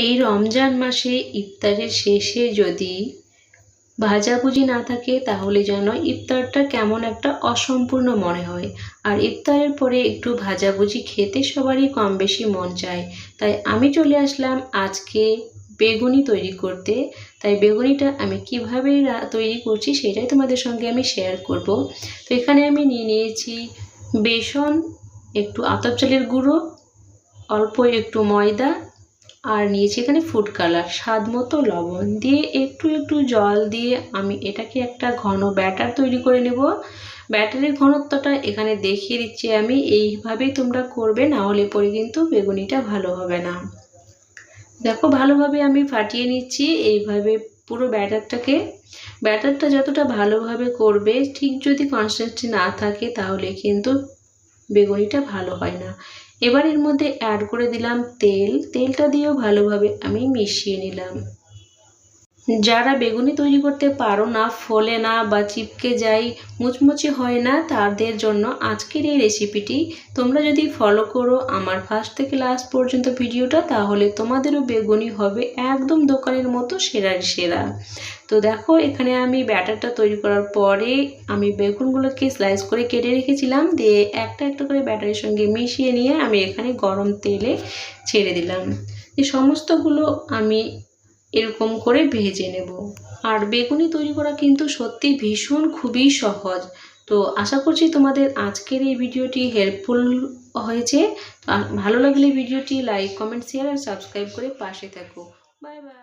এই রমজান মাসে ইফতারের শেষে যদি ভাজাভুজি না থাকে তাহলে যেন ইফতারটা কেমন একটা অসম্পূর্ণ মনে হয়। আর ইফতারের পরে একটু ভাজাভুজি খেতে সবারই কম বেশি মন চায়। তাই আমি চলে আসলাম আজকে বেগুনি তৈরি করতে। তাই বেগুনিটা আমি কিভাবে তৈরি করছি সেটাই তোমাদের সঙ্গে আমি শেয়ার করব। তো এখানে আমি নিয়ে নিয়েছি বেসন, একটু আতপ চালের গুঁড়ো, অল্প একটু ময়দা, আর নিয়েছি এখানে ফুড কালার, স্বাদ মতো লবণ দিয়ে একটু একটু জল দিয়ে আমি এটাকে একটা ঘন ব্যাটার তৈরি করে নেব। ব্যাটারের ঘনত্বটা এখানে দেখিয়ে দিচ্ছি আমি, এইভাবেই তোমরা করবে, না হলে পরে কিন্তু বেগুনিটা ভালো হবে না। দেখো ভালোভাবে আমি ফাটিয়ে নিচ্ছি এইভাবে পুরো ব্যাটারটা যতটা ভালোভাবে করবে, ঠিক যদি কনসিস্টেন্সি না থাকে তাহলে কিন্তু বেগুনিটা ভালো হয় না। এবার এর মধ্যে অ্যাড করে দিলাম তেলটা দিয়েও ভালোভাবে আমি মিশিয়ে নিলাম। যারা বেগুনি তৈরি করতে পারো না, ফোলে না বা চিপকে যায়, মুচমুচে হয় না, তাদের জন্য আজকের এই রেসিপিটি তোমরা যদি ফলো করো আমার ফার্স্ট থেকে লাস্ট পর্যন্ত ভিডিওটা, তাহলে তোমাদেরও বেগুনি হবে একদম দোকানের মতো সেরা। তো দেখো এখানে আমি ব্যাটারটা তৈরি করার পরে আমি বেগুনগুলোকে স্লাইস করে কেটে রেখেছিলাম, দিয়ে একটা একটা করে ব্যাটারের সঙ্গে মিশিয়ে নিয়ে আমি এখানে গরম তেলে ছেড়ে দিলাম। এই সমস্তগুলো আমি এরকম করে ভেজে নেব। আর বেগুনি তৈরি করা কিন্তু সত্যি খুবই সহজ। তো আশা করছি তোমাদের আজকের এই ভিডিওটি হেল্পফুল হয়েছে। ভালো লাগলে ভিডিওটি লাইক, কমেন্ট, শেয়ার আর সাবস্ক্রাইব করে পাশে থাকো। Bye bye.